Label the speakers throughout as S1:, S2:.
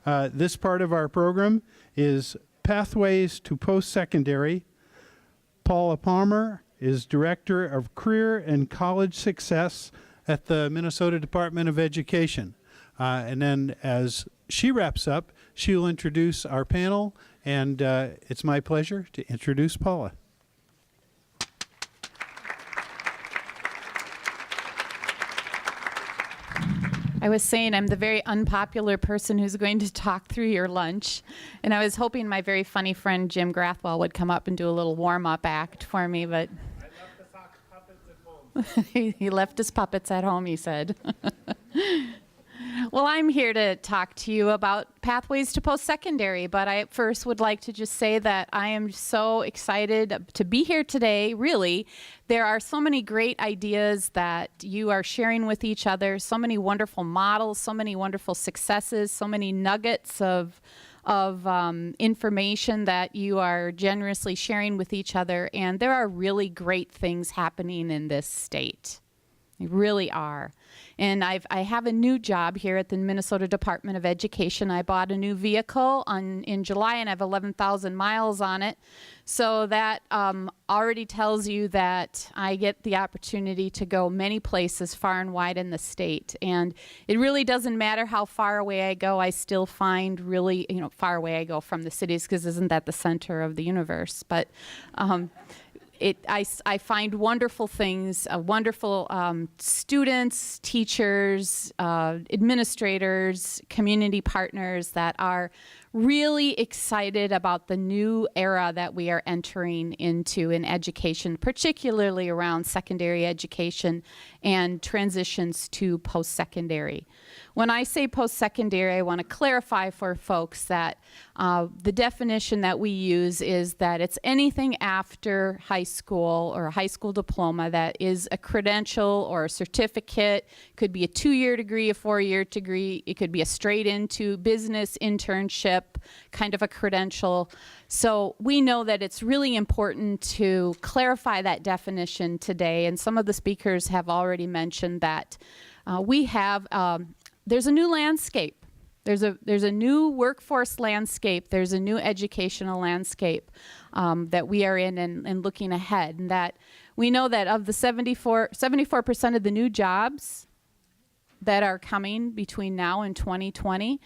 S1: This part of our program is Pathways to Post-Secondary. Paula Palmer is Director of Career and College Success at the Minnesota Department of Education. And then as she wraps up, she'll introduce our panel, and it's my pleasure to introduce Paula.
S2: I was saying I'm the very unpopular person who's going to talk through your lunch, and I was hoping my very funny friend Jim Grathwell would come up and do a little warm-up act for me, but
S3: I left the puppets at home.
S2: he left his puppets at home, he said. Well, I'm here to talk to you about pathways to post-secondary, but I first would like to just say that I am so excited to be here today, really. There are so many great ideas that you are sharing with each other, so many wonderful models, so many wonderful successes, so many nuggets of information that you are generously sharing with each other, and there are really great things happening in this state. They really are. And I have a new job here at the Minnesota Department of Education. I bought a new vehicle in July, and I have 11,000 miles on it. So that already tells you that I get the opportunity to go many places far and wide in the state. And it really doesn't matter how far away I go, I still find really, far away I go from the cities, because isn't that the center of the universe? But I find wonderful things, wonderful students, teachers, administrators, community partners that are really excited about the new era that we are entering into in education, particularly around secondary education and transitions to post-secondary. When I say post-secondary, I want to clarify for folks that the definition that we use is that it's anything after high school or a high school diploma that is a credential or a certificate. It could be a 2-year degree, a 4-year degree. It could be a straight into business internship, kind of a credential. So we know that it's really important to clarify that definition today, and some of the speakers have already mentioned that there's a new landscape. There's a new workforce landscape. There's a new educational landscape that we are in and looking ahead. And that we know that of the 74% of the new jobs that are coming between now and 2020,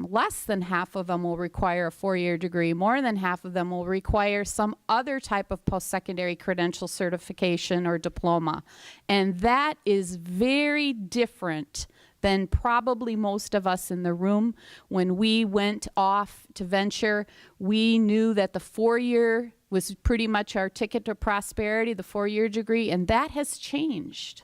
S2: less than half of them will require a 4-year degree. More than half of them will require some other type of post-secondary credential certification or diploma. And that is very different than probably most of us in the room. When we went off to venture, we knew that the 4-year was pretty much our ticket to prosperity, the 4-year degree, and that has changed.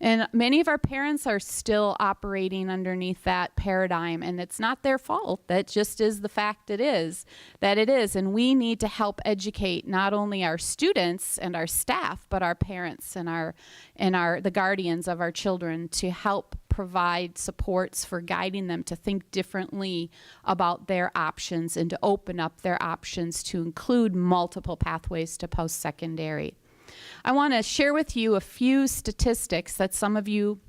S2: And many of our parents are still operating underneath that paradigm, and it's not their fault. That just is the fact that it is. And we need to help educate not only our students and our staff, but our parents and the guardians of our children to help provide supports for guiding them to think differently about their options and to open up their options to include multiple pathways to post-secondary. I want to share with you a few statistics that some of you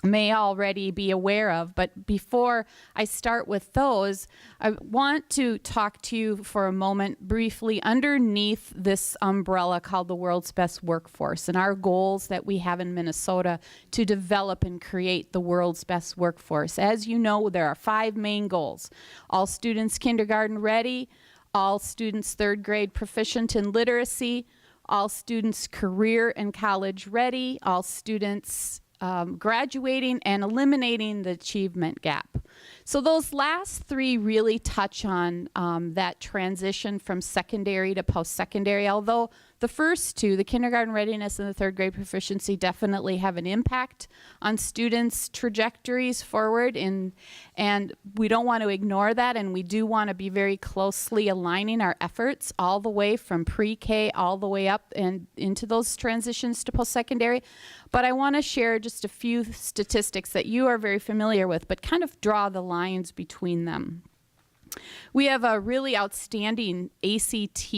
S2: may already be aware of, but before I start with those, I want to talk to you for a moment briefly underneath this umbrella called the World's Best Workforce and our goals that we have in Minnesota to develop and create the world's best workforce. As you know, there are 5 main goals: all students kindergarten ready, all students 3rd grade proficient in literacy, all students career and college ready, all students graduating, and eliminating the achievement gap. So those last 3 really touch on that transition from secondary to post-secondary, although the first 2, the kindergarten readiness and the 3rd grade proficiency, definitely have an impact on students' trajectories forward, and we don't want to ignore that, and we do want to be very closely aligning our efforts all the way from pre-K all the way up and into those transitions to post-secondary. But I want to share just a few statistics that you are very familiar with, but kind of draw the lines between them. We have a really outstanding ACT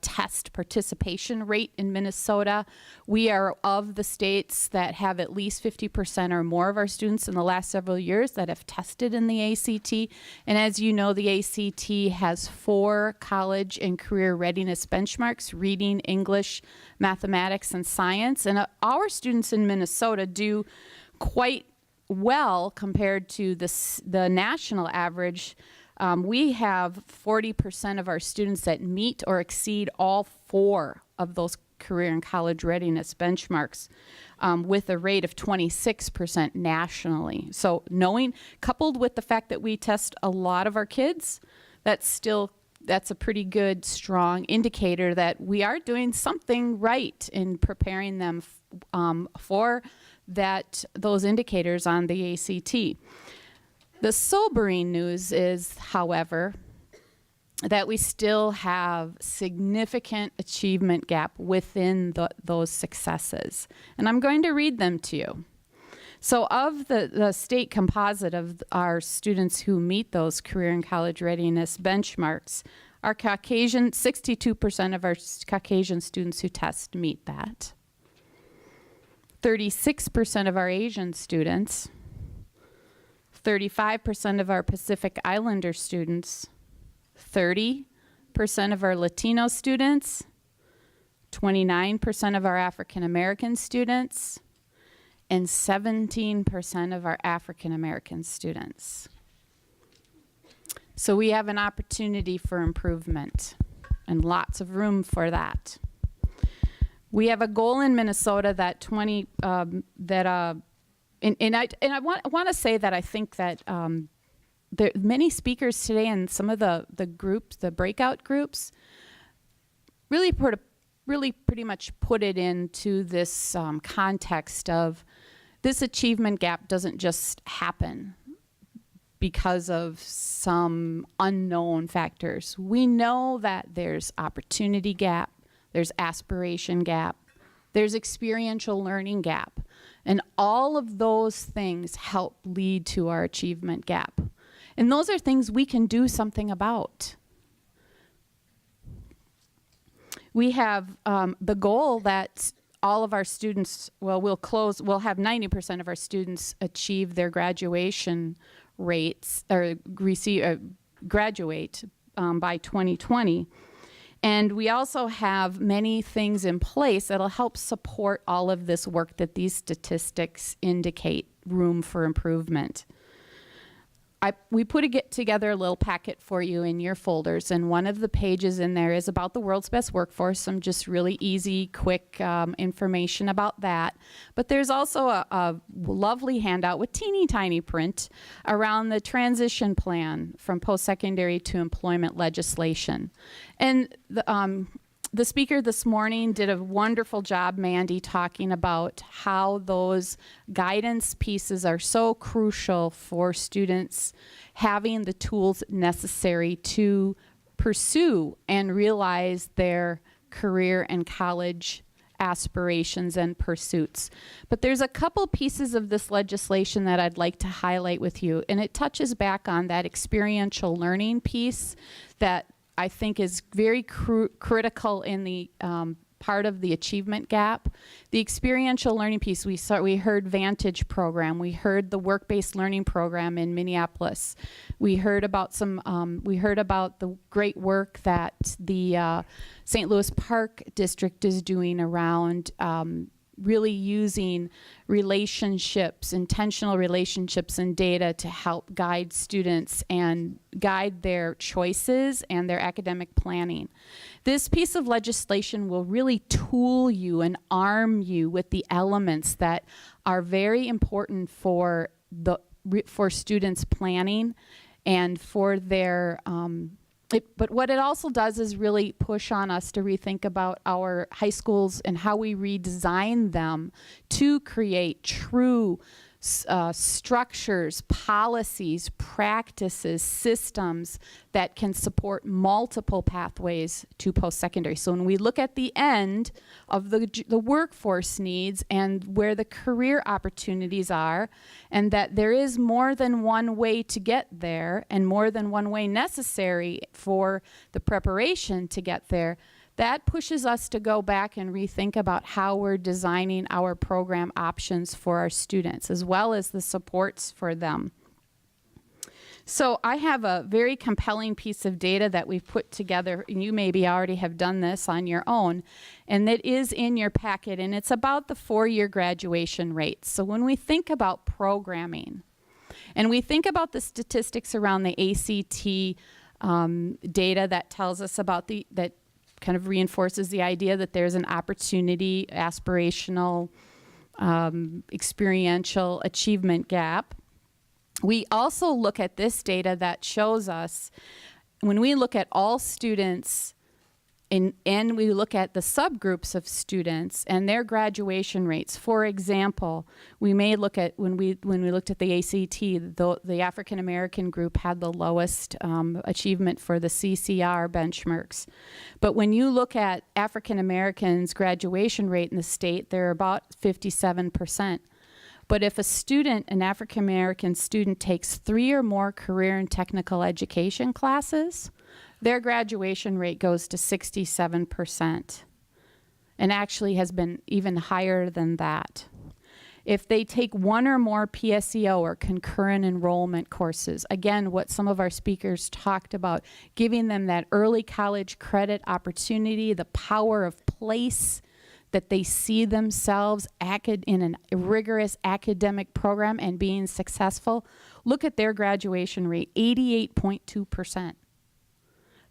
S2: test participation rate in Minnesota. We are of the states that have at least 50% or more of our students in the last several years that have tested in the ACT. And as you know, the ACT has 4 college and career readiness benchmarks: reading, English, mathematics, and science. And our students in Minnesota do quite well compared to the national average. We have 40% of our students that meet or exceed all 4 of those career and college readiness benchmarks, with a rate of 26% nationally. So coupled with the fact that we test a lot of our kids, that's a pretty good, strong indicator that we are doing something right in preparing them for those indicators on the ACT. The sobering news is, however, that we still have significant achievement gap within those successes. And I'm going to read them to you. So of the state composite of our students who meet those career and college readiness benchmarks, our 62% of our Caucasian students who test meet that. 36% of our Asian students, 35% of our Pacific Islander students, 30% of our Latino students, 29% of our African American students, and 17% of our African American students. So we have an opportunity for improvement and lots of room for that. We have a goal in Minnesota that I want to say that I think that there many speakers today and some of the groups, the breakout groups, really pretty much put it into this context of this achievement gap doesn't just happen because of some unknown factors. We know that there's opportunity gap, there's aspiration gap, there's experiential learning gap. And all of those things help lead to our achievement gap. And those are things we can do something about. We have the goal that all of our students, we'll have 90% of our students achieve their graduation rates or graduate by 2020. And we also have many things in place that'll help support all of this work that these statistics indicate room for improvement. We put together a little packet for you in your folders, and one of the pages in there is about the world's best workforce, some just really easy, quick information about that. But there's also a lovely handout with teeny tiny print around the transition plan from post-secondary to employment legislation. And the speaker this morning did a wonderful job, Mandy, talking about how those guidance pieces are so crucial for students having the tools necessary to pursue and realize their career and college aspirations and pursuits. But there's a couple pieces of this legislation that I'd like to highlight with you, and it touches back on that experiential learning piece that I think is very critical in the part of the achievement gap. The experiential learning piece, we heard Vantage program, we heard the work-based learning program in Minneapolis. We heard about the great work that the St. Louis Park District is doing around really using relationships, intentional relationships and data to help guide students and guide their choices and their academic planning. This piece of legislation will really tool you and arm you with the elements that are very important for students' planning and for their but what it also does is really push on us to rethink about our high schools and how we redesign them to create true structures, policies, practices, systems that can support multiple pathways to post-secondary. So when we look at the end of the workforce needs and where the career opportunities are, and that there is more than one way to get there and more than one way necessary for the preparation to get there, that pushes us to go back and rethink about how we're designing our program options for our students, as well as the supports for them. So I have a very compelling piece of data that we've put together, and you maybe already have done this on your own, and that is in your packet, and it's about the 4-year graduation rates. So when we think about programming, and we think about the statistics around the ACT data that tells us about that kind of reinforces the idea that there's an opportunity, aspirational, experiential achievement gap. We also look at this data that shows us, when we look at all students and we look at the subgroups of students and their graduation rates. For example, we may look at, when we looked at the ACT, the African American group had the lowest achievement for the CCR benchmarks. But when you look at African Americans' graduation rate in the state, they're about 57%. But if a student, an African American student, takes 3 or more career and technical education classes, their graduation rate goes to 67%, and actually has been even higher than that. If they take 1 or more PSEO or concurrent enrollment courses, again, what some of our speakers talked about, giving them that early college credit opportunity, the power of place, that they see themselves in a rigorous academic program and being successful. Look at their graduation rate, 88.2%.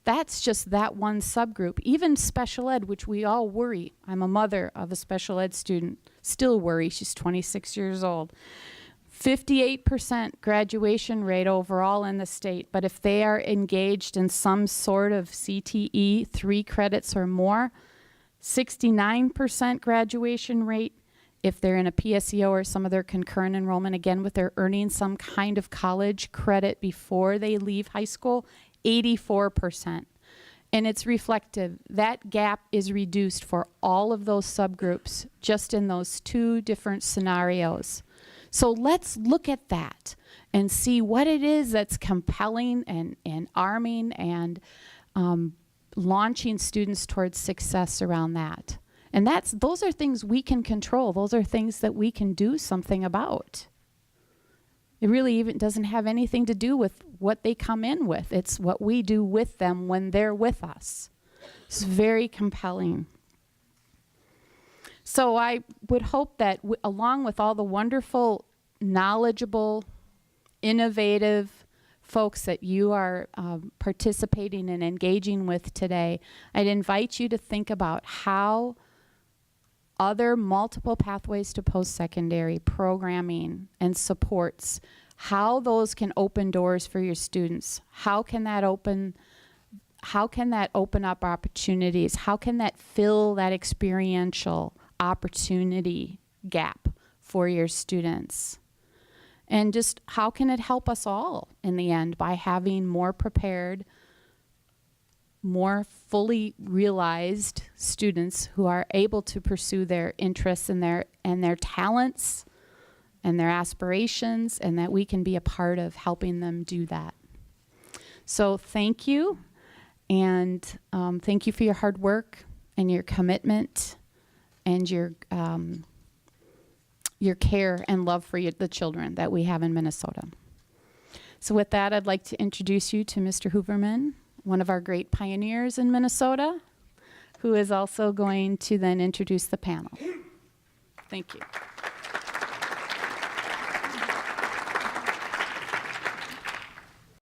S2: That's just that one subgroup. Even special ed, which we all worry. I'm a mother of a special ed student, still worry. She's 26 years old. 58% graduation rate overall in the state, but if they are engaged in some sort of CTE, 3 credits or more, 69% graduation rate if they're in a PSEO or some other concurrent enrollment, again, with their earning some kind of college credit before they leave high school, 84%. And it's reflective. That gap is reduced for all of those subgroups just in those 2 different scenarios. So let's look at that and see what it is that's compelling and arming and launching students towards success around that. And those are things we can control. Those are things that we can do something about. It really even doesn't have anything to do with what they come in with. It's what we do with them when they're with us. It's very compelling. So I would hope that along with all the wonderful, knowledgeable, innovative folks that you are participating and engaging with today, I'd invite you to think about how other multiple pathways to post-secondary programming and supports, how those can open doors for your students. How can that open up opportunities? How can that fill that experiential opportunity gap for your students? And just how can it help us all in the end by having more prepared, more fully realized students who are able to pursue their interests and their talents and their aspirations, and that we can be a part of helping them do that. So thank you, and thank you for your hard work and your commitment and your care and love for the children that we have in Minnesota. So with that, I'd like to introduce you to Mr. Hooverman, one of our great pioneers in Minnesota, who is also going to then introduce the panel. Thank you.